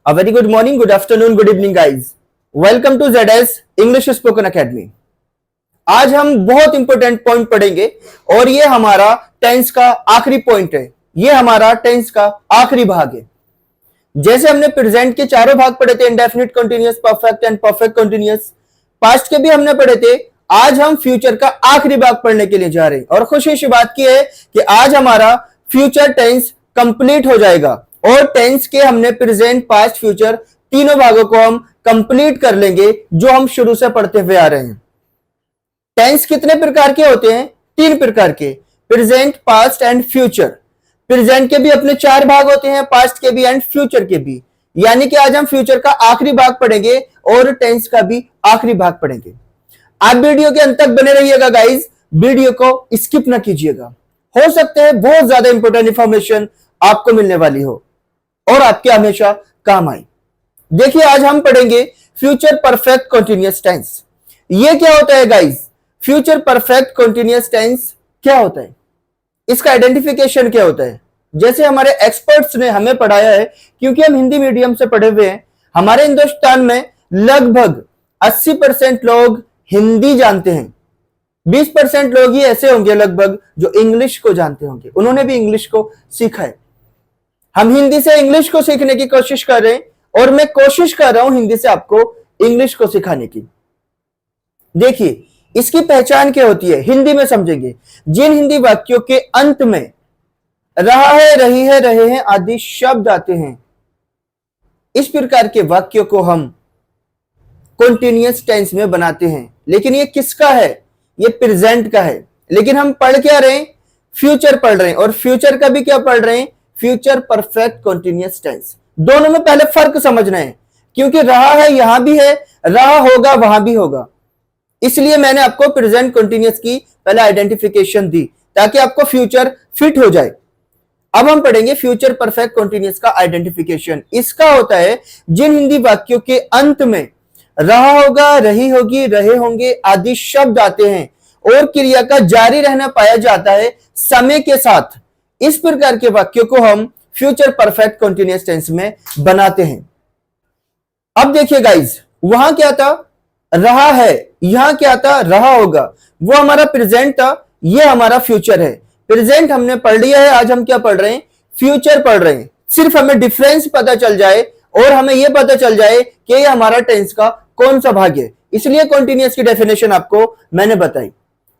A very good morning, good afternoon, good evening guys. Welcome to ZS English Spoken Academy. आज हम बहुत important point पढ़ेंगे और ये हमारा टेंस का आखिरी पॉइंट है। ये हमारा टेंस का आखिरी भाग है। जैसे हमने प्रेजेंट के चारों भाग पढ़े थे, indefinite, continuous, perfect and perfect continuous. Past के भी हमने पढ़े थे। आज हम फ्यूचर का आखिरी भाग पढ़ने के लिए जा रहे हैं और खुशी की बात की है कि आज हमारा फ्यूचर टेंस कंप्लीट हो जाएगा और टेंस के हमने प्रेजेंट, पास्ट, फ्यूचर तीनों भागों को हम कंप्लीट कर लेंगे जो हम शुरू से पढ़ते हुए आ रहे हैं। टेंस कितने प्रकार के होते हैं? 3 प्रकार के, present, past and future. Present के भी अपने 4 भाग होते हैं, पास्ट के भी एंड फ्यूचर के भी। यानी कि आज हम फ्यूचर का आखिरी भाग पढ़ेंगे और टेंस का भी आखिरी भाग पढ़ेंगे। आप वीडियो के अंत तक बने रहिएगा गाइज, वीडियो को स्किप ना कीजिएगा। हो सकता है बहुत ज्यादा इंपॉर्टेंट इंफॉर्मेशन आपको मिलने वाली हो और आपके हमेशा काम आए। देखिए आज हम पढ़ेंगे फ्यूचर परफेक्ट कंटीन्यूअस टेंस। ये क्या होता है guys? Future perfect continuous tense क्या होता है? इसका आइडेंटिफिकेशन क्या होता है? जैसे हमारे एक्सपर्ट्स ने हमें पढ़ाया है, क्योंकि हम हिंदी मीडियम से पढ़े हुए हैं। हमारे हिंदुस्तान में लगभग 80% लोग हिंदी जानते हैं। 20% लोग ही ऐसे होंगे लगभग जो इंग्लिश को जानते होंगे, उन्होंने भी इंग्लिश को सीखा है। हम हिंदी से इंग्लिश को सीखने की कोशिश कर रहे हैं और मैं कोशिश कर रहा हूं हिंदी से आपको इंग्लिश को सिखाने की। देखिए इसकी पहचान क्या होती है, हिंदी में समझेंगे। जिन हिंदी वाक्यों के अंत में रहा है, रही है, रहे हैं आदि शब्द आते हैं, इस प्रकार के वाक्यों को हम कंटीन्यूअस टेंस में बनाते हैं। लेकिन ये किसका है? ये प्रेजेंट का है। लेकिन हम पढ़ क्या रहे हैं? फ्यूचर पढ़ रहे हैं। और फ्यूचर का भी क्या पढ़ रहे हैं? Future perfect continuous tense. दोनों में पहले फर्क समझना है, क्योंकि रहा है यहां भी है, रहा होगा वहां भी होगा। इसलिए मैंने आपको प्रेजेंट कंटीन्यूअस की पहले आइडेंटिफिकेशन दी ताकि आपको फ्यूचर फिट हो जाए। अब हम पढ़ेंगे फ्यूचर परफेक्ट कंटीन्यूअस का आइडेंटिफिकेशन। इसका होता है जिन हिंदी वाक्यों के अंत में रहा होगा, रही होगी, रहे होंगे आदि शब्द आते हैं और क्रिया का जारी रहना पाया जाता है समय के साथ, इस प्रकार के वाक्यों को हम फ्यूचर परफेक्ट कंटीन्यूअस टेंस में बनाते हैं। अब देखिए गाइज, वहां क्या था? रहा है। यहां क्या था? रहा होगा। वो हमारा प्रेजेंट था, ये हमारा फ्यूचर है। प्रेजेंट हमने पढ़ लिया है, आज हम क्या पढ़ रहे हैं? फ्यूचर पढ़ रहे हैं। सिर्फ हमें डिफरेंस पता चल जाए और हमें यह पता चल जाए कि ये हमारा टेंस का कौन सा भाग है, इसलिए कंटीन्यूअस की डेफिनेशन आपको मैंने बताई।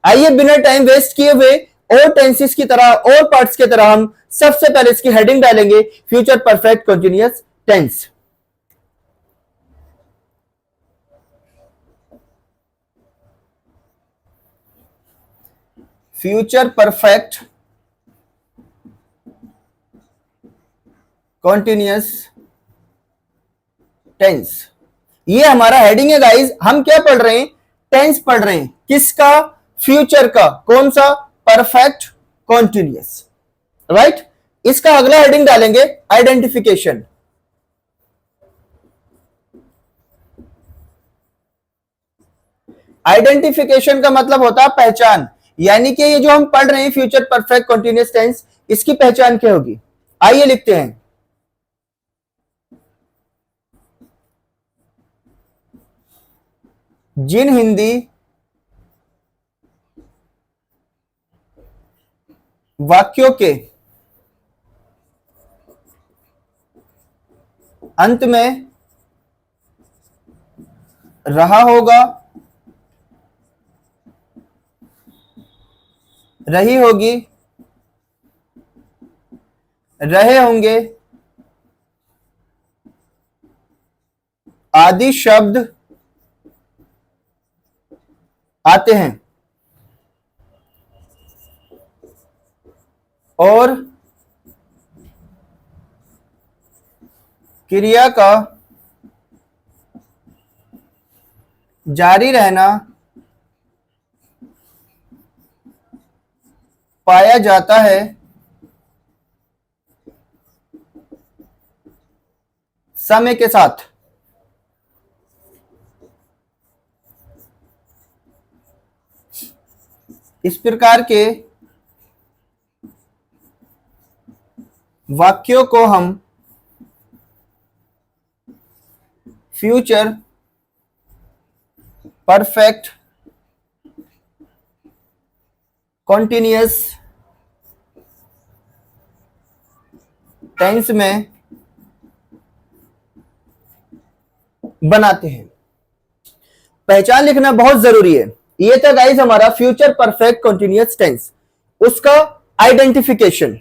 आइए बिना टाइम वेस्ट किए हुए और टेंसेस की तरह और पार्ट्स की तरह हम सबसे पहले इसकी हेडिंग डालेंगे, future perfect continuous tense. Future perfect continuous tense, ये हमारा हेडिंग है गाइज। हम क्या पढ़ रहे हैं? टेंस पढ़ रहे हैं। किसका? फ्यूचर का। कौन सा? Perfect continuous, right. इसका अगला हेडिंग डालेंगे आइडेंटिफिकेशन। आइडेंटिफिकेशन का मतलब होता है पहचान। यानी कि ये जो हम पढ़ रहे हैं फ्यूचर परफेक्ट कंटीन्यूअस टेंस, इसकी पहचान क्या होगी? आइए लिखते हैं। जिन हिंदी वाक्यों के अंत में रहा होगा, रही होगी, रहे होंगे आदि शब्द आते हैं और क्रिया का जारी रहना पाया जाता है समय के साथ। इस प्रकार के वाक्यों को हम फ्यूचर परफेक्ट कॉन्टिन्यूअस टेंस में बनाते हैं। पहचान लिखना बहुत जरूरी है। ये था गाइस हमारा फ्यूचर परफेक्ट कॉन्टिन्यूअस टेंस, उसका आइडेंटिफिकेशन।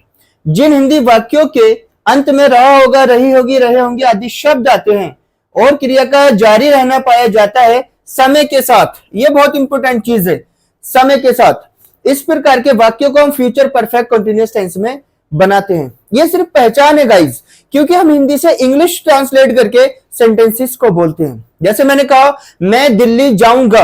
जिन हिंदी वाक्यों के अंत में रहा होगा, रही होगी, रहे होंगे आदि शब्द आते हैं और क्रिया का जारी रहना पाया जाता है समय के साथ। ये बहुत इंपॉर्टेंट चीज है, समय के साथ। इस प्रकार के वाक्यों को हम फ्यूचर परफेक्ट कॉन्टिन्यूअस टेंस में बनाते हैं। ये सिर्फ पहचान है गाइस, क्योंकि हम हिंदी से इंग्लिश ट्रांसलेट करके सेंटेंसेस को बोलते हैं। जैसे मैंने कहा मैं दिल्ली जाऊंगा,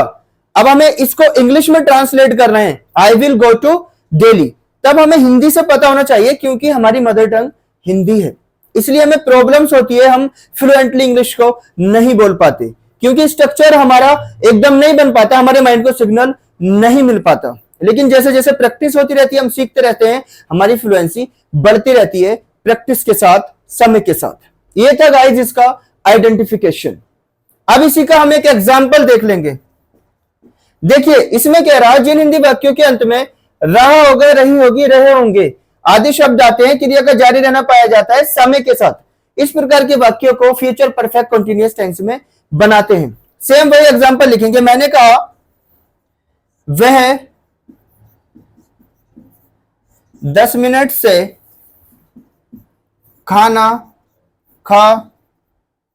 अब हमें इसको इंग्लिश में ट्रांसलेट कर रहे हैं, I will go to Delhi. तब हमें हिंदी से पता होना चाहिए, क्योंकि हमारी मदर टंग हिंदी है, इसलिए हमें प्रॉब्लम्स होती है, हम फ्लुएंटली इंग्लिश को नहीं बोल पाते, क्योंकि स्ट्रक्चर हमारा एकदम नहीं बन पाता, हमारे माइंड को सिग्नल नहीं मिल पाता। लेकिन जैसे जैसे प्रैक्टिस होती रहती है, हम सीखते रहते हैं, हमारी फ्लुएंसी बढ़ती रहती है प्रैक्टिस के साथ, समय के साथ। ये था गाइस इसका आइडेंटिफिकेशन। अब इसी का हम एक एग्जांपल देख लेंगे। देखिए इसमें कह रहा है जिन हिंदी वाक्यों के अंत में रहा होगा, रही होगी, रहे होंगे आदि शब्द आते हैं, क्रिया का जारी रहना पाया जाता है समय के साथ। इस प्रकार के वाक्यों को फ्यूचर परफेक्ट कंटीन्यूअस टेंस में बनाते हैं। सेम वही एग्जांपल लिखेंगे। मैंने कहा वह 10 मिनट से खाना खा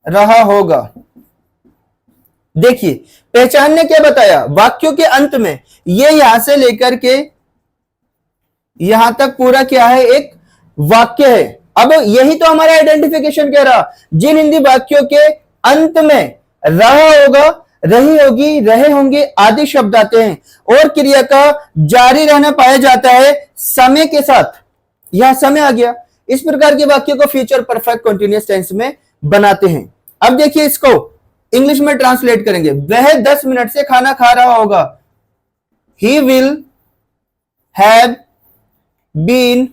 रहा होगा। देखिए पहचान ने क्या बताया, वाक्यों के अंत में ये यहां से लेकर के यहां तक पूरा क्या है, एक वाक्य है। अब यही तो हमारा आइडेंटिफिकेशन कह रहा, जिन हिंदी वाक्यों के अंत में रहा होगा, रही होगी, रहे होंगे आदि शब्द आते हैं और क्रिया का जारी रहना पाया जाता है समय के साथ। यहां समय आ गया। इस प्रकार के वाक्यों को फ्यूचर परफेक्ट कंटीन्यूअस टेंस में बनाते हैं। अब देखिए इसको इंग्लिश में ट्रांसलेट करेंगे। वह 10 मिनट से खाना खा रहा होगा, he will have been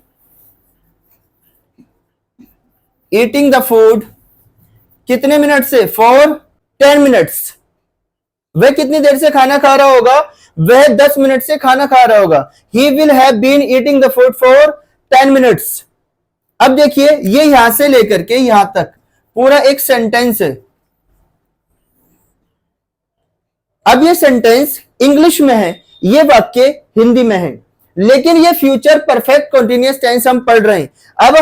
eating the food, कितने मिनट से, फॉर 10 मिनट्स। वह कितनी देर से खाना खा रहा होगा, वह 10 मिनट से खाना खा रहा होगा। He will have been eating the food for 10 minutes. अब देखिए ये यहां से लेकर के यहां तक पूरा एक सेंटेंस है। अब ये सेंटेंस इंग्लिश में है, ये वाक्य हिंदी में है, लेकिन ये फ्यूचर परफेक्ट कंटीन्यूअस टेंस हम पढ़ रहे हैं। अब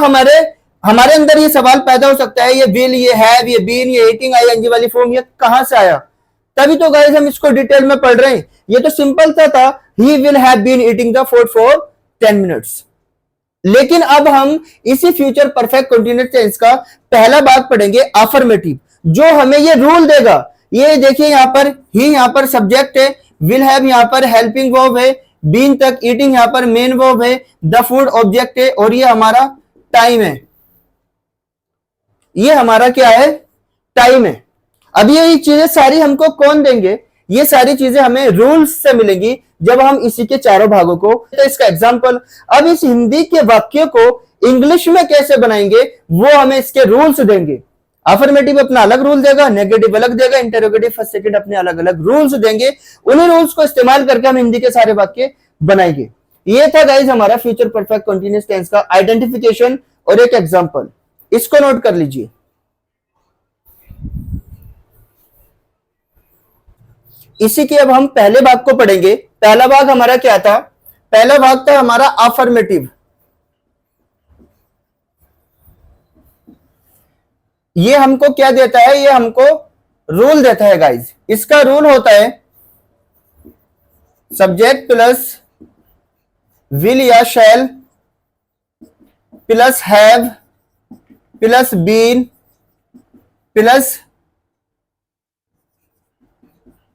हमारे अंदर ये सवाल पैदा हो सकता है, ये विल, ये हैव, ये बीन, ये ईटिंग, आईएनजी वाली फॉर्म ये कहां से आया। तभी तो गाइस हम इसको डिटेल में पढ़ रहे हैं। ये तो सिंपल था he will have been eating the food for 10 minutes. लेकिन अब हम इसी फ्यूचर परफेक्ट कंटीन्यूअस टेंस का पहला भाग पढ़ेंगे, अफर्मेटिव, जो हमें ये रूल देगा। ये देखिए यहां पर ही, यहां पर सब्जेक्ट है, विल हैव यहां पर हेल्पिंग वर्ब है, बीन तक ईटिंग यहां पर मेन वर्ब है, द फूड ऑब्जेक्ट है और ये हमारा टाइम है। ये हमारा क्या है, टाइम है। अब ये चीजें सारी हमको कौन देंगे, ये सारी चीजें हमें रूल्स से मिलेंगी जब हम इसी के चारों भागों को, तो इसका एग्जांपल, अब इस हिंदी के वाक्यों को इंग्लिश में कैसे बनाएंगे वो हमें इसके रूल्स देंगे। अफर्मेटिव अपना अलग रूल देगा, नेगेटिव अलग देगा, इंटरोगेटिव फर्स्ट सेकंड अपने अलग अलग रूल्स देंगे। उन्हीं रूल्स को इस्तेमाल करके हम हिंदी के सारे वाक्य बनाएंगे। ये था गाइस हमारा फ्यूचर परफेक्ट कंटीन्यूअस टेंस का आइडेंटिफिकेशन और एक एग्जांपल। इसको नोट कर लीजिए। इसी के अब हम पहले भाग को पढ़ेंगे। पहला भाग हमारा क्या था, पहला भाग था हमारा अफर्मेटिव। ये हमको क्या देता है, ये हमको रूल देता है गाइस। इसका रूल होता है सब्जेक्ट प्लस विल या shall plus have plus been plus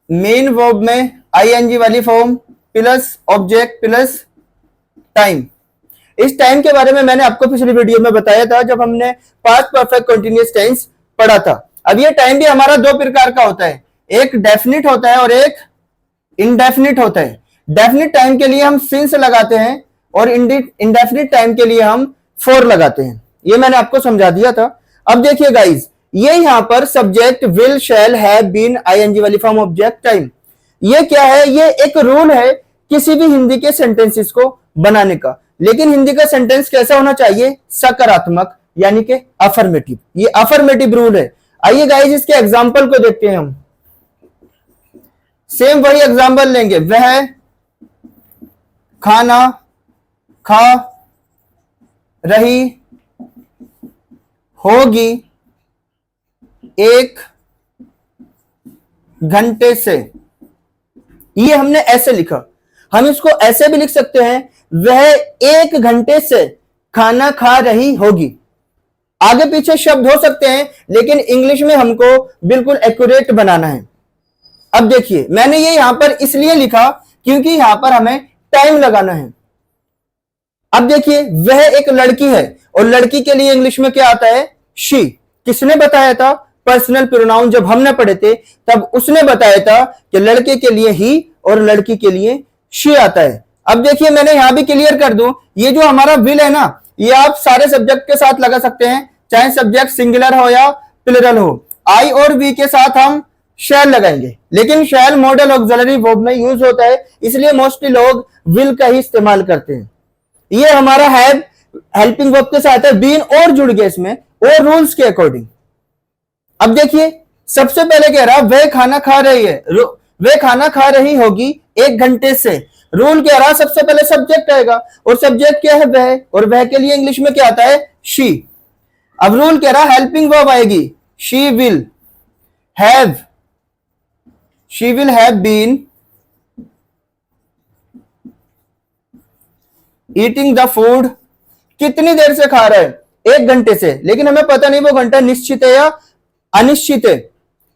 main verb में आईएनजी वाली form plus object plus time. इस टाइम के बारे में मैंने आपको पिछली वीडियो में बताया था जब हमने पास्ट परफेक्ट कंटीन्यूअस टेंस पढ़ा था। अब ये टाइम भी हमारा दो प्रकार का होता है, एक डेफिनिट होता है और एक इनडेफिनिट होता है। डेफिनिट टाइम के लिए हम सिंस लगाते हैं और इंडेफिनिट टाइम के लिए हम फॉर लगाते हैं। ये मैंने आपको समझा दिया था। अब देखिए गाइस, ये यहां पर subject will shall have been ING वाली फॉर्म ऑब्जेक्ट टाइम। ये क्या है, ये एक रूल है किसी भी हिंदी के सेंटेंसेस को बनाने का। लेकिन हिंदी का सेंटेंस कैसा होना चाहिए, सकारात्मक यानी कि अफर्मेटिव। ये अफर्मेटिव रूल है। आइए गाइस इसके एग्जांपल को देखते हैं हम। सेम वही एग्जांपल लेंगे, वह खाना खा रही होगी 1 घंटे से। ये हमने ऐसे लिखा, हम इसको ऐसे भी लिख सकते हैं, वह 1 घंटे से खाना खा रही होगी। आगे पीछे शब्द हो सकते हैं, लेकिन इंग्लिश में हमको बिल्कुल एक्यूरेट बनाना है। अब देखिए मैंने ये यहां पर इसलिए लिखा क्योंकि यहां पर हमें टाइम लगाना है। अब देखिए वह एक लड़की है और लड़की के लिए इंग्लिश में क्या आता है, शी। किसने बताया था, पर्सनल प्रोनाउन जब हमने पढ़े थे तब उसने बताया था कि लड़के के लिए ही और लड़की के लिए शी आता है। अब देखिए मैंने यहां भी क्लियर कर दूं, ये जो हमारा विल है ना, ये आप सारे सब्जेक्ट के साथ लगा सकते हैं, चाहे सब्जेक्ट सिंगुलर हो या प्लुरल हो। आई और वी के साथ हम शैल लगाएंगे, लेकिन शैल मॉडल ऑक्सिलरी वर्ब में यूज होता है, इसलिए मोस्टली लोग विल का ही इस्तेमाल करते हैं। ये हमारा हैव हेल्पिंग वर्ब के साथ है, बीन और जुड़ गया इसमें और रूल्स के अकॉर्डिंग। अब देखिए सबसे पहले कह रहा वह खाना खा रही है, वह खाना खा रही होगी 1 घंटे से। रूल कह रहा सबसे पहले सब्जेक्ट आएगा और सब्जेक्ट क्या है, वह, और वह के लिए इंग्लिश में क्या आता है, शी। अब रूल कह रहा हेल्पिंग वर्ब आएगी, she will have, she will have been eating the food. कितनी देर से खा रहा है, 1 घंटे से। लेकिन हमें पता नहीं वो घंटा निश्चित है या अनिश्चित है,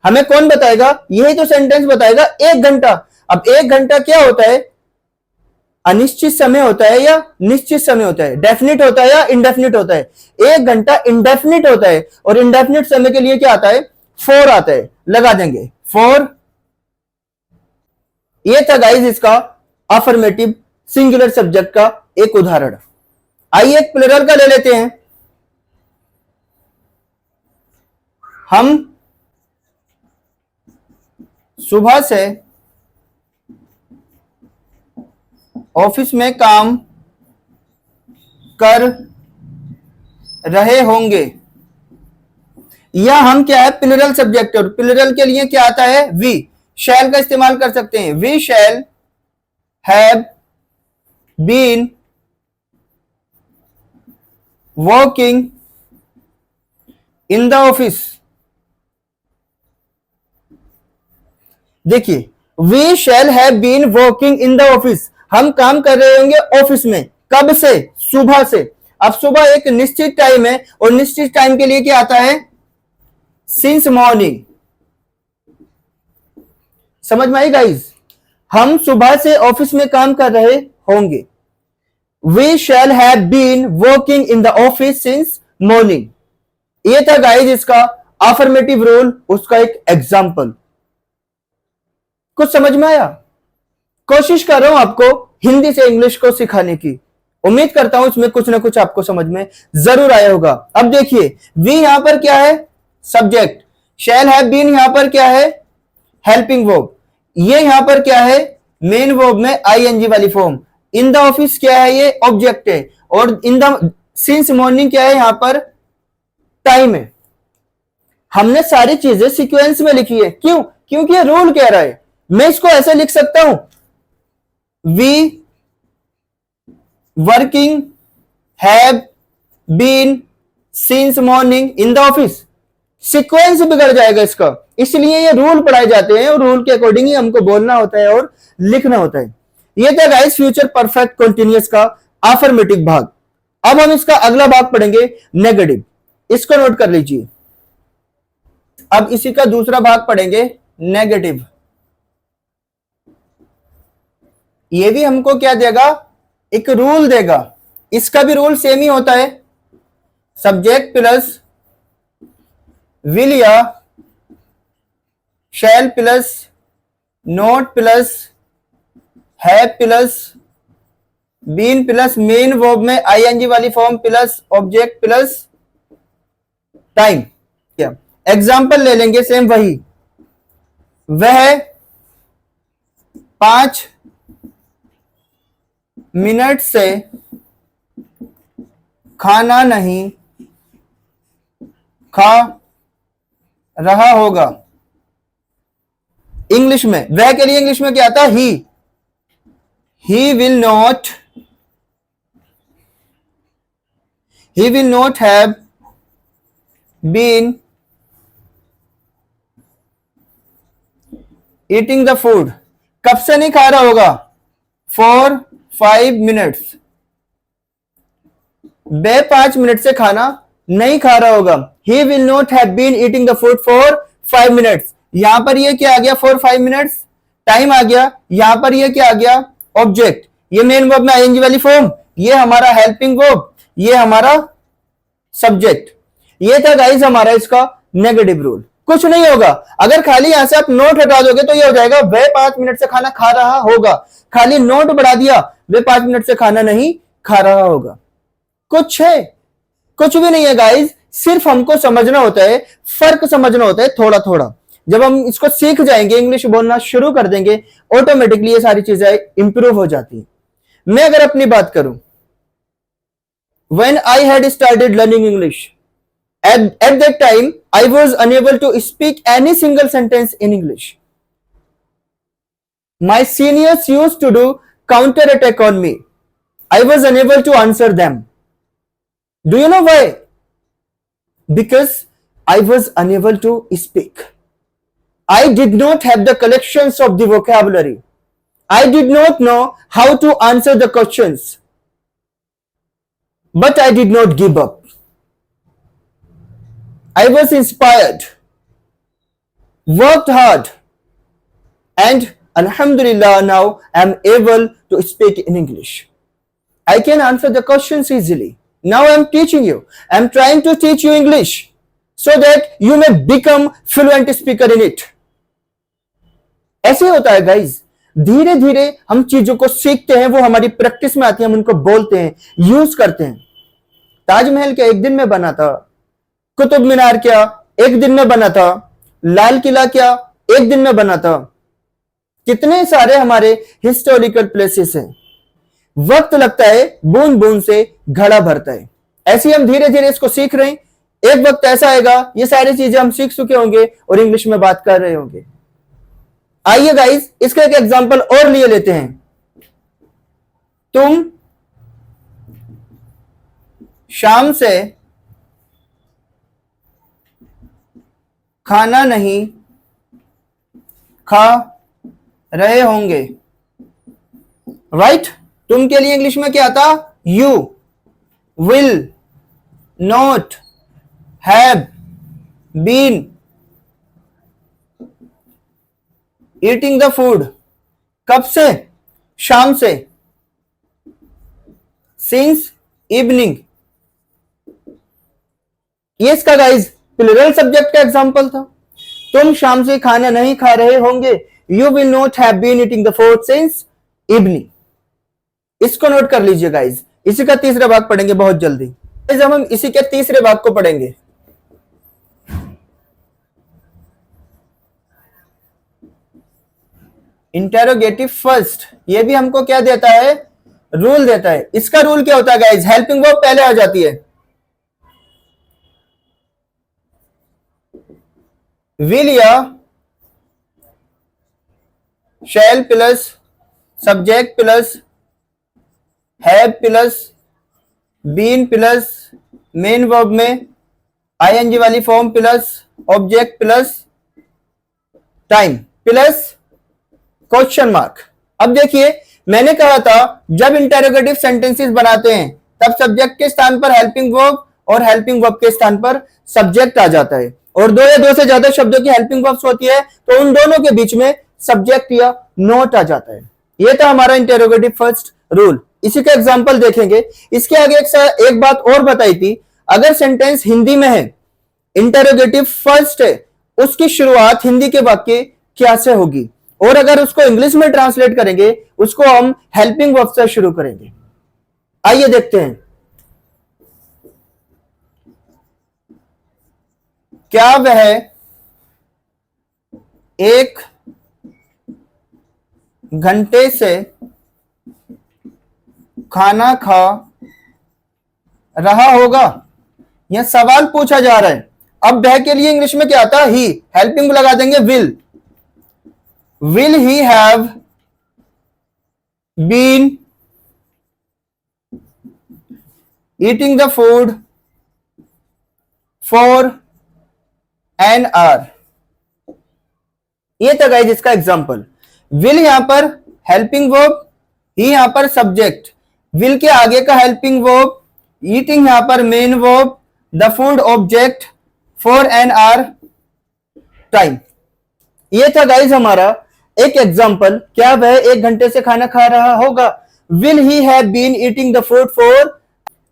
हमें कौन बताएगा, यही तो सेंटेंस बताएगा, 1 घंटा। अब 1 घंटा क्या होता है, अनिश्चित समय होता है या निश्चित समय होता है, डेफिनिट होता है या इंडेफिनिट होता है। 1 घंटा इंडेफिनिट होता है और इंडेफिनिट समय के लिए क्या आता है, फॉर आता है, लगा देंगे फॉर। ये था गाइस इसका अफर्मेटिव सिंगुलर सब्जेक्ट का एक उदाहरण। आइए एक प्लुरल का ले लेते हैं। हम सुबह से ऑफिस में काम कर रहे होंगे। या हम क्या है, प्लुरल सब्जेक्ट, और प्लुरल के लिए क्या आता है, वी। शैल का इस्तेमाल कर सकते हैं, we shall have been working in the office. देखिए we shall have been working in the office, हम काम कर रहे होंगे ऑफिस में, कब से, सुबह से। अब सुबह एक निश्चित टाइम है और निश्चित टाइम के लिए क्या आता है, सिंस मॉर्निंग। समझ में आई गाइस, हम सुबह से ऑफिस में काम कर रहे होंगे। We shall have been working in the office since morning. ये था गाइस इसका अफर्मेटिव रूल, उसका एक एग्जाम्पल। कुछ समझ में आया? कोशिश कर रहा हूं आपको हिंदी से इंग्लिश को सिखाने की, उम्मीद करता हूं इसमें कुछ ना कुछ आपको समझ में जरूर आया होगा। अब देखिए वी यहां पर क्या है, सब्जेक्ट, शैल हैव बीन यहां पर क्या है, हेल्पिंग वर्ब, ये यहां पर क्या है, मेन वर्ब में आईएनजी वाली फॉर्म। इन द ऑफिस क्या है, ये ऑब्जेक्ट है, और इन द सिंस मॉर्निंग क्या है, यहां पर टाइम है। हमने सारी चीजें सीक्वेंस में लिखी है, क्यों, क्योंकि ये रूल कह रहा है। मैं इसको ऐसे लिख सकता हूं, we working have been since morning in the office. Sequence बिगड़ जाएगा इसका, इसलिए ये रूल पढ़ाए जाते हैं और रूल के अकॉर्डिंग ही हमको बोलना होता है और लिखना होता है। ये था गाइस फ्यूचर परफेक्ट कंटीन्यूअस का अफर्मेटिव भाग। अब हम इसका अगला भाग पढ़ेंगे, नेगेटिव। इसको नोट कर लीजिए। अब इसी का दूसरा भाग पढ़ेंगे, नेगेटिव। ये भी हमको क्या देगा, एक रूल देगा। इसका भी रूल सेम ही होता है, सब्जेक्ट प्लस विल या shall plus not plus have plus been plus main verb में आईएनजी वाली form plus object plus time. क्या एग्जाम्पल ले लेंगे सेम वही, वह 5 मिनट से खाना नहीं खा रहा होगा। इंग्लिश में वह के लिए इंग्लिश में क्या आता है? He will not have been eating the food. कब से नहीं खा रहा होगा? For 5 minutes. वह 5 मिनट से खाना नहीं खा रहा होगा। He will not have been eating the food for 5 minutes. यहां पर ये क्या आ गया? फॉर 5 मिनट्स टाइम आ गया। यहां पर ये क्या आ गया? ऑब्जेक्ट। ये मेन वर्ब में आईएनजी वाली फॉर्म, ये हमारा हेल्पिंग वर्ब, ये हमारा सब्जेक्ट। ये था गाइस हमारा इसका नेगेटिव रूल। कुछ नहीं होगा, अगर खाली यहां से आप नोट हटा दोगे तो ये हो जाएगा वह 5 मिनट से खाना खा रहा होगा। खाली नोट बढ़ा दिया, वह 5 मिनट से खाना नहीं खा रहा होगा। कुछ है? कुछ भी नहीं है गाइस, सिर्फ हमको समझना होता है, फर्क समझना होता है थोड़ा थोड़ा। जब हम इसको सीख जाएंगे, इंग्लिश बोलना शुरू कर देंगे, ऑटोमेटिकली ये सारी चीजें इंप्रूव हो जाती है। मैं अगर अपनी बात करूं, when I had started learning English, at that time I was unable to speak any single sentence in English. My seniors used to do counter attack on me. I was unable to answer them. Do you know why? Because I was unable to speak. I did not have the collections of the vocabulary. I did not know how to answer the questions. But I did not give up. I was inspired, worked hard, and Alhamdulillah now I am able to speak in English. I can answer the questions easily. Now I am teaching you. I am trying to teach you English so that you may become fluent speaker in it. ऐसे होता है guys, धीरे धीरे हम चीजों को सीखते हैं, वो हमारी प्रैक्टिस में आती है, हम उनको बोलते हैं, यूज करते हैं। ताजमहल क्या एक दिन में बना था? कुतुब मीनार क्या एक दिन में बना था? लाल किला क्या एक दिन में बना था? कितने सारे हमारे हिस्टोरिकल प्लेसेस हैं। वक्त लगता है, बूंद बूंद से घड़ा भरता है। ऐसे हम धीरे धीरे इसको सीख रहे हैं। एक वक्त ऐसा आएगा, ये सारी चीजें हम सीख चुके होंगे और इंग्लिश में बात कर रहे होंगे। आइए गाइस, इसका एक एग्जांपल और लिए लेते हैं। तुम शाम से खाना नहीं खा रहे होंगे। राइट? तुम के लिए इंग्लिश में क्या आता? You will not have been eating the food. कब से? शाम से। Since evening. ये इसका गाइज प्लूरल सब्जेक्ट का एग्जांपल था। तुम शाम से खाना नहीं खा रहे होंगे। You will not have been eating the food since evening. इसको नोट कर लीजिए गाइज। इसी का तीसरा भाग पढ़ेंगे बहुत जल्दी। जब हम इसी के तीसरे भाग को पढ़ेंगे, इंटेरोगेटिव फर्स्ट, ये भी हमको क्या देता है? रूल देता है। इसका रूल क्या होता है गाइज? हेल्पिंग वर्ब पहले आ जाती है। विल या shall plus subject plus have plus been plus main verb में आईएनजी वाली form plus object plus time plus question mark. अब देखिए, मैंने कहा था जब इंटेरोगेटिव सेंटेंसेस बनाते हैं तब सब्जेक्ट के स्थान पर हेल्पिंग वर्ब और हेल्पिंग वर्ब के स्थान पर सब्जेक्ट आ जाता है, और दो या दो से ज्यादा शब्दों की हेल्पिंग वर्ब्स होती है तो उन दोनों के बीच में सब्जेक्ट या नोट आ जाता है। ये था हमारा इंटेरोगेटिव फर्स्ट रूल। इसी का एग्जांपल देखेंगे। इसके आगे एक बात और बताई थी, अगर सेंटेंस हिंदी में है, इंटेरोगेटिव फर्स्ट है, उसकी शुरुआत हिंदी के वाक्य क्या से होगी, और अगर उसको इंग्लिश में ट्रांसलेट करेंगे उसको हम हेल्पिंग वर्ब से शुरू करेंगे। आइए देखते हैं क्या वह 1 घंटे से खाना खा रहा होगा? यह सवाल पूछा जा रहा है। अब वह के लिए इंग्लिश में क्या आता है? ही। हेल्पिंग लगा देंगे will he have been eating the food for an hour. ये था गाइस इसका एग्जांपल। विल यहां पर हेल्पिंग वर्ब, ही यहां पर सब्जेक्ट, विल के आगे का हेल्पिंग वर्ब, ईटिंग यहां पर main verb, the food object, for an our time. ये था गाइस हमारा एक एग्जांपल। क्या वह 1 घंटे से खाना खा रहा होगा? Will he have been eating the food for.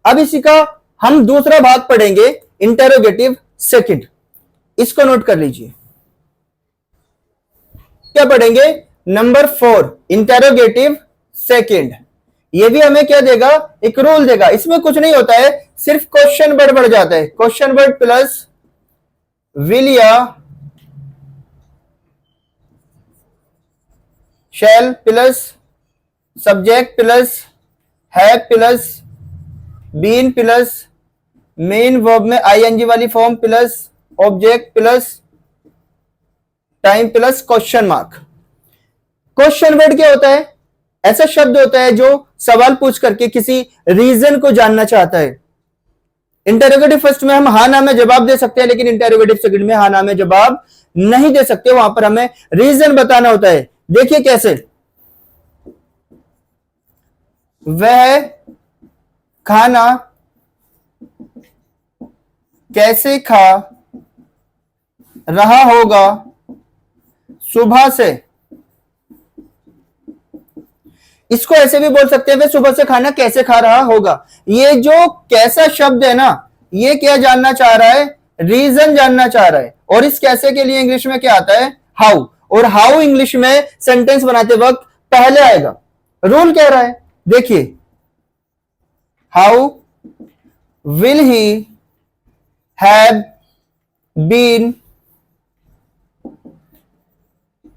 अब इसी का हम दूसरा भाग पढ़ेंगे, इंटेरोगेटिव सेकंड। इसको नोट कर लीजिए। क्या पढ़ेंगे? Number 4, interrogative second. ये भी हमें क्या देगा? एक रूल देगा। इसमें कुछ नहीं होता है, सिर्फ क्वेश्चन वर्ड बढ़ जाता है। क्वेश्चन वर्ड प्लस विल या shall plus subject plus have plus been plus main verb में आईएनजी वाली form plus object plus time plus question mark. Question word क्या होता है? ऐसा शब्द होता है जो सवाल पूछ करके किसी रीजन को जानना चाहता है। इंटेरोगेटिव फर्स्ट में हम हाँ ना में जवाब दे सकते हैं, लेकिन इंटेरोगेटिव सेकंड में हाँ ना में जवाब नहीं दे सकते। वहां पर हमें रीजन बताना होता है। देखिए कैसे। वह खाना कैसे खा रहा होगा सुबह से? इसको ऐसे भी बोल सकते हैं, वे सुबह से खाना कैसे खा रहा होगा। ये जो कैसा शब्द है ना, ये क्या जानना चाह रहा है? रीजन जानना चाह रहा है। और इस कैसे के लिए इंग्लिश में क्या आता है? हाउ। और हाउ इंग्लिश में सेंटेंस बनाते वक्त पहले आएगा। रूल कह रहा है, देखिए, how will he have been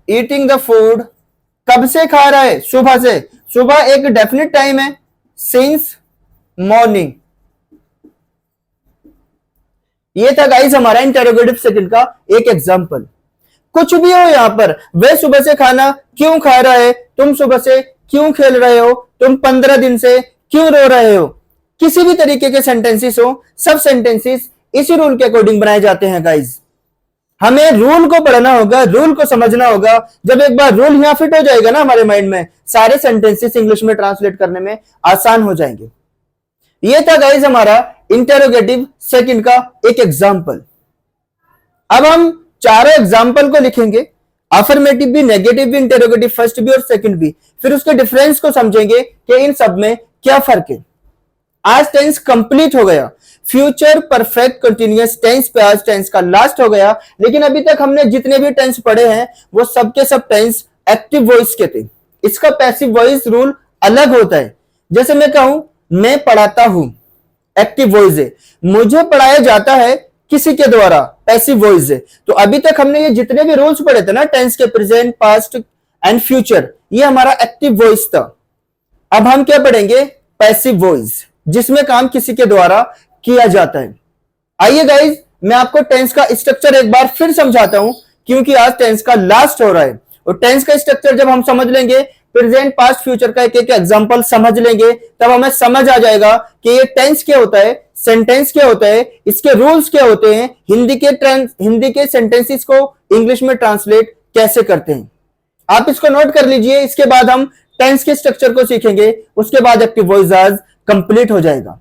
eating the food. कब से खा रहा है? सुबह से। सुबह एक डेफिनेट टाइम है, सिंस मॉर्निंग। ये था गाइस हमारा इंटेरोगेटिव सेकंड का एक एग्जांपल। कुछ भी हो यहां पर, वे सुबह से खाना क्यों खा रहा है? तुम सुबह से क्यों खेल रहे हो? तुम 15 दिन से क्यों रो रहे हो? किसी भी तरीके के सेंटेंसेस हो, सब सेंटेंसेस इसी रूल के अकॉर्डिंग बनाए जाते हैं गाइस। हमें रूल को पढ़ना होगा, रूल को समझना होगा। जब एक बार रूल यहां फिट हो जाएगा ना हमारे माइंड में, सारे सेंटेंसेस इंग्लिश में ट्रांसलेट करने में आसान हो जाएंगे। यह था गाइस हमारा इंटेरोगेटिव सेकंड का एक एग्जांपल। अब हम चारों एग्जांपल को लिखेंगे, अफर्मेटिव भी, नेगेटिव भी, इंटेरोगेटिव फर्स्ट भी और सेकंड भी। फिर उसके डिफरेंस को समझेंगे कि इन सब में क्या फर्क है। आज टेंस कंप्लीट हो गया। फ्यूचर परफेक्ट कंटिन्यूअस टेंस पे आज टेंस का लास्ट हो गया। लेकिन अभी तक हमने जितने भी टेंस पढ़े हैं वो सबके सब टेंस एक्टिव वॉइस के थे। इसका पैसिव वॉइस रूल अलग होता है। जैसे मैं कहूं मैं पढ़ाता हूं, एक्टिव वॉइस है। मुझे पढ़ाया जाता है किसी के द्वारा, पैसिव वॉइस है। तो अभी तक हमने ये जितने भी रूल्स पढ़े थे ना टेंस के, प्रेजेंट, पास्ट एंड फ्यूचर, ये हमारा एक्टिव वॉइस था। अब हम क्या पढ़ेंगे? पैसिव वॉइस, जिसमें काम किसी के द्वारा किया जाता है। आइए गाइज, मैं आपको टेंस का स्ट्रक्चर एक बार फिर समझाता हूं, क्योंकि आज टेंस का लास्ट हो रहा है। और टेंस का स्ट्रक्चर जब हम समझ लेंगे, प्रेजेंट, पास्ट, फ्यूचर का एक एक एग्जांपल समझ लेंगे, तब हमें समझ आ जाएगा कि ये टेंस क्या होता है, सेंटेंस क्या होता है, इसके रूल्स क्या होते हैं, हिंदी के सेंटेंसेस को इंग्लिश में ट्रांसलेट कैसे करते हैं। आप इसको नोट कर लीजिए। इसके बाद हम टेंस के स्ट्रक्चर को सीखेंगे, उसके बाद एक्टिव वॉइस आज कंप्लीट हो जाएगा।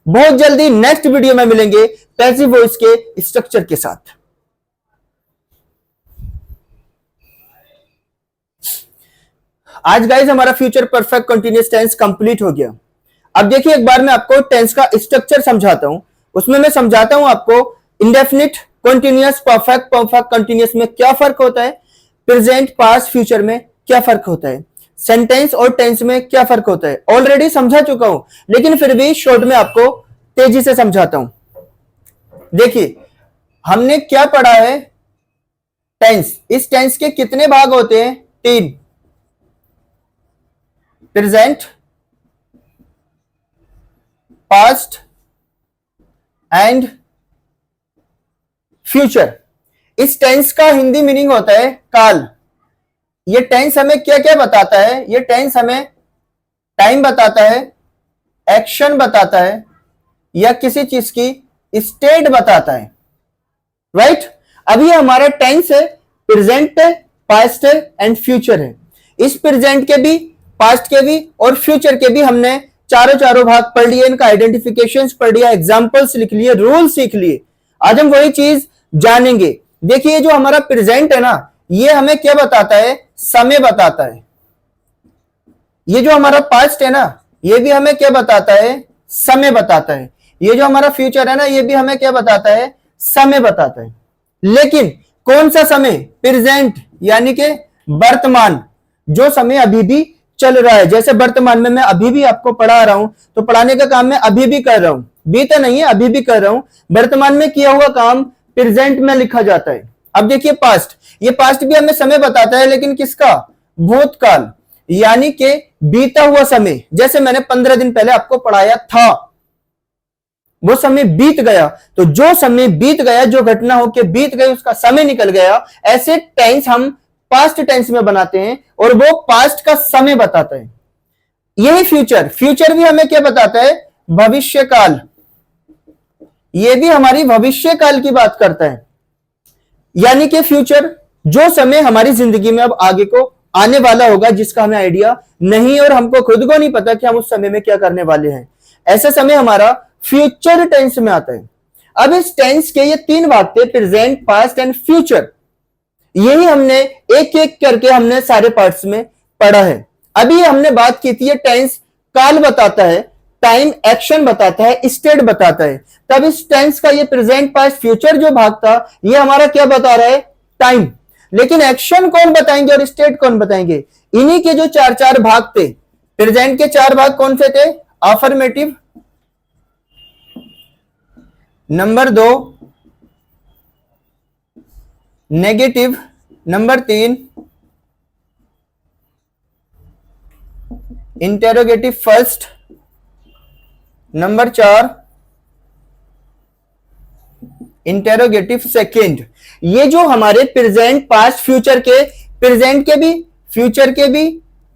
बहुत जल्दी नेक्स्ट वीडियो में मिलेंगे पैसिव वॉइस के स्ट्रक्चर के साथ। आज गाइस हमारा future perfect continuous tense complete हो गया। अब देखिए एक बार मैं आपको टेंस का स्ट्रक्चर समझाता हूं। उसमें मैं समझाता हूं आपको indefinite, continuous, perfect, perfect continuous में क्या फर्क होता है, प्रेजेंट, पास्ट, फ्यूचर में क्या फर्क होता है, सेंटेंस और टेंस में क्या फर्क होता है। ऑलरेडी समझा चुका हूं, लेकिन फिर भी शॉर्ट में आपको तेजी से समझाता हूं। देखिए, हमने क्या पढ़ा है? टेंस। इस टेंस के कितने भाग होते हैं? 3। Present, past and future. इस टेंस का हिंदी मीनिंग होता है काल। ये टेंस हमें क्या क्या बताता है? ये टेंस हमें टाइम बताता है, एक्शन बताता है, या किसी चीज की स्टेट बताता है। राइट? अभी हमारा टेंस है, प्रेजेंट है, पास्ट है एंड फ्यूचर है। इस प्रेजेंट के भी, पास्ट के भी और फ्यूचर के भी हमने चारों भाग पढ़ लिए, इनका आइडेंटिफिकेशंस पढ़ लिया, एग्जांपल्स लिख लिए, रूल सीख लिए। आज हम वही चीज जानेंगे। देखिए, जो हमारा प्रेजेंट है ना, ये हमें क्या बताता है? समय बताता है। ये जो हमारा पास्ट है ना, ये भी हमें क्या बताता है? समय बताता है। ये जो हमारा फ्यूचर है ना, ये भी हमें क्या बताता है? समय बताता है। लेकिन कौन सा समय? प्रेजेंट, यानी कि वर्तमान, जो समय अभी भी चल रहा है। जैसे वर्तमान में मैं अभी भी आपको पढ़ा रहा हूं, तो पढ़ाने का काम मैं अभी भी कर रहा हूं, बीता नहीं है, अभी भी कर रहा हूं। वर्तमान में किया हुआ काम प्रेजेंट में लिखा जाता है। अब देखिए पास्ट, ये पास्ट भी हमें समय बताता है, लेकिन किसका? भूतकाल, यानी कि बीता हुआ समय। जैसे मैंने 15 दिन पहले आपको पढ़ाया था, वो समय बीत गया, तो जो समय बीत गया, जो घटना होके बीत गई, उसका समय निकल गया। ऐसे टेंस हम पास्ट टेंस में बनाते हैं और वो पास्ट का समय बताता है। यही फ्यूचर, फ्यूचर भी हमें क्या बताता है? भविष्य काल। ये भी हमारी भविष्य काल की बात करता है, यानी कि फ्यूचर, जो समय हमारी जिंदगी में अब आगे को आने वाला होगा, जिसका हमें आइडिया नहीं और हमको खुद को नहीं पता कि हम उस समय में क्या करने वाले हैं। ऐसा समय हमारा फ्यूचर टेंस में आता है। अब इस टेंस के ये 3 भाग थे, प्रेजेंट, पास्ट एंड फ्यूचर। यही हमने एक एक करके हमने सारे पार्ट्स में पढ़ा है। अभी हमने बात की थी, ये टेंस काल बताता है, टाइम, एक्शन बताता है, स्टेट बताता है। तब इस टेंस का ये प्रेजेंट, पास्ट, फ्यूचर जो भाग था, ये हमारा क्या बता रहा है? टाइम। लेकिन एक्शन कौन बताएंगे और स्टेट कौन बताएंगे? इन्हीं के जो 4 भाग थे। प्रेजेंट के 4 भाग कौन से थे? Affirmative, number 2 negative, number 3 interrogative first, number 4 interrogative second. ये जो हमारे प्रेजेंट, पास्ट, फ्यूचर के, प्रेजेंट के भी, फ्यूचर के भी,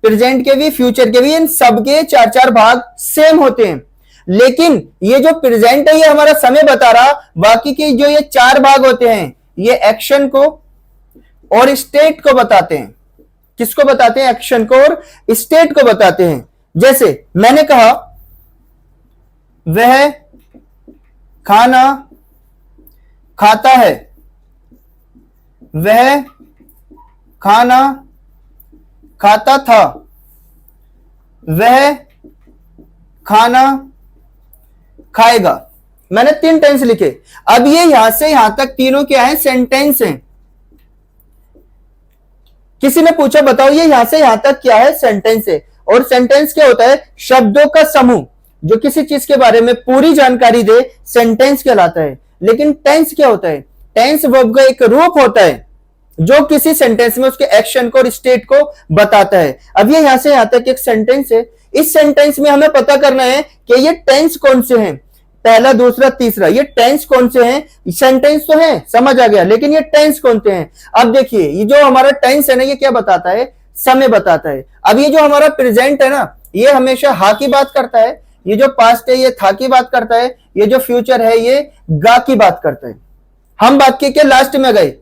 प्रेजेंट के भी, फ्यूचर के भी, इन सबके 4 भाग सेम होते हैं। लेकिन ये जो प्रेजेंट है, ये हमारा समय बता रहा, बाकी के जो ये 4 भाग होते हैं, ये एक्शन को और स्टेट को बताते हैं। किसको बताते हैं? एक्शन को और स्टेट को बताते हैं। जैसे मैंने कहा, वह खाना खाता है, वह खाना खाता था, वह खाना खाएगा। मैंने 3 टेंस लिखे। अब ये यहां से यहां तक तीनों क्या है? सेंटेंस हैं। किसी ने पूछा, बताओ ये यहां से यहां तक क्या है? सेंटेंस है। और सेंटेंस क्या होता है? शब्दों का समूह जो किसी चीज के बारे में पूरी जानकारी दे, सेंटेंस कहलाता है। लेकिन टेंस क्या होता है? टेंस वर्ब का एक रूप होता है जो किसी सेंटेंस में उसके एक्शन को और स्टेट को बताता है। अब ये यहां से यहां तक एक सेंटेंस है। इस सेंटेंस में हमें पता करना है कि ये टेंस कौन से हैं, पहला, दूसरा, तीसरा, ये टेंस कौन से हैं। सेंटेंस तो है, समझ आ गया, लेकिन ये टेंस कौन से हैं। अब देखिए, ये जो हमारा टेंस है ना, ये क्या बताता है? समय बताता है। अब ये जो हमारा प्रेजेंट है ना, ये हमेशा हा की बात करता है। ये जो पास्ट है, ये था की बात करता है। ये जो फ्यूचर है, ये गा की बात करता है। हम वाक्य के लास्ट में गए,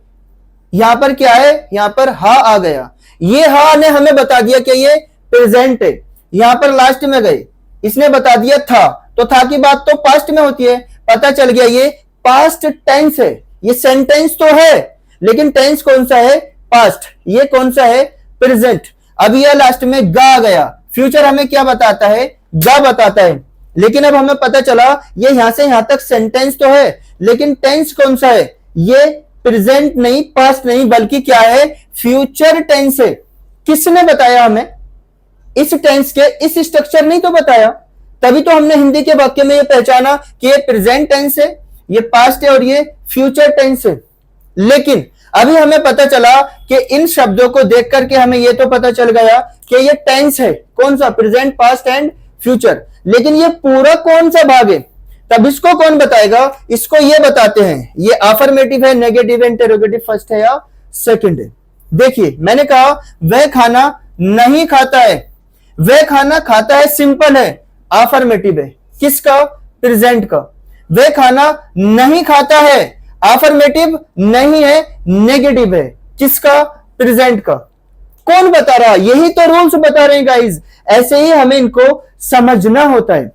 यहां पर क्या है? यहां पर हा आ गया। ये हा ने हमें बता दिया कि ये प्रेजेंट है। यहां पर लास्ट में गए, इसने बता दिया था, तो था की बात तो पास्ट में होती है। पता चल गया ये पास्ट टेंस है। ये सेंटेंस तो है, लेकिन टेंस कौन सा है? पास्ट। ये कौन सा है? प्रेजेंट। अब यह लास्ट में गा आ गया। फ्यूचर हमें क्या बताता है? गा बताता है। लेकिन अब हमें पता चला ये यहां से यहां तक सेंटेंस तो है, लेकिन टेंस कौन सा है? ये प्रेजेंट नहीं, पास्ट नहीं, बल्कि क्या है? फ्यूचर टेंस है। किसने बताया हमें? इस टेंस के इस स्ट्रक्चर नहीं तो बताया, तभी तो हमने हिंदी के वाक्य में ये पहचाना कि ये प्रेजेंट टेंस है, ये पास्ट है और ये फ्यूचर टेंस है। लेकिन अभी हमें पता चला कि इन शब्दों को देख करके हमें ये तो पता चल गया कि ये टेंस है, कौन सा, प्रेजेंट, पास्ट एंड फ्यूचर। लेकिन ये पूरा कौन सा भाग है, तब इसको कौन बताएगा, इसको ये बताते हैं। ये अफर्मेटिव है, नेगेटिव है, इंटरोगेटिव फर्स्ट है या सेकंड है। देखिए मैंने कहा वह खाना नहीं खाता है, वह खाना खाता है सिंपल है, अफर्मेटिव है, किसका, प्रेजेंट का। वह खाना नहीं खाता है, अफर्मेटिव नहीं है, नेगेटिव है, किसका, प्रेजेंट का। कौन बता रहा, यही तो रूल्स बता रहे हैं गाइज। ऐसे ही हमें इनको समझना होता है।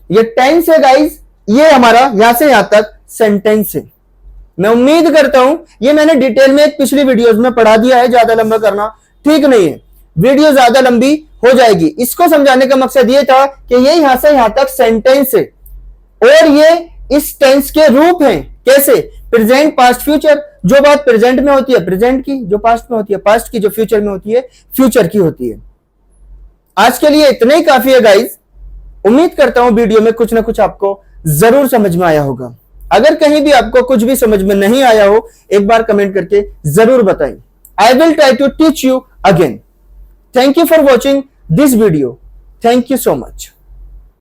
ये टेंस है गाइज, ये हमारा यहां से यहां तक सेंटेंस है। मैं उम्मीद करता हूं ये मैंने डिटेल में एक पिछली वीडियोस में पढ़ा दिया है, ज्यादा लंबा करना ठीक नहीं है, वीडियो ज्यादा लंबी हो जाएगी। इसको समझाने का मकसद ये था कि ये यहां से यहां तक सेंटेंस है और ये इस टेंस के रूप हैं। कैसे, प्रेजेंट, पास्ट, फ्यूचर। जो बात प्रेजेंट में होती है प्रेजेंट की, जो पास्ट में होती है पास्ट की, जो फ्यूचर में होती है फ्यूचर की होती है। आज के लिए इतना ही काफी है गाइज। उम्मीद करता हूं वीडियो में कुछ ना कुछ आपको जरूर समझ में आया होगा। अगर कहीं भी आपको कुछ भी समझ में नहीं आया हो, एक बार कमेंट करके जरूर बताएं। I will try to teach you again. Thank you for watching this video. Thank you so much.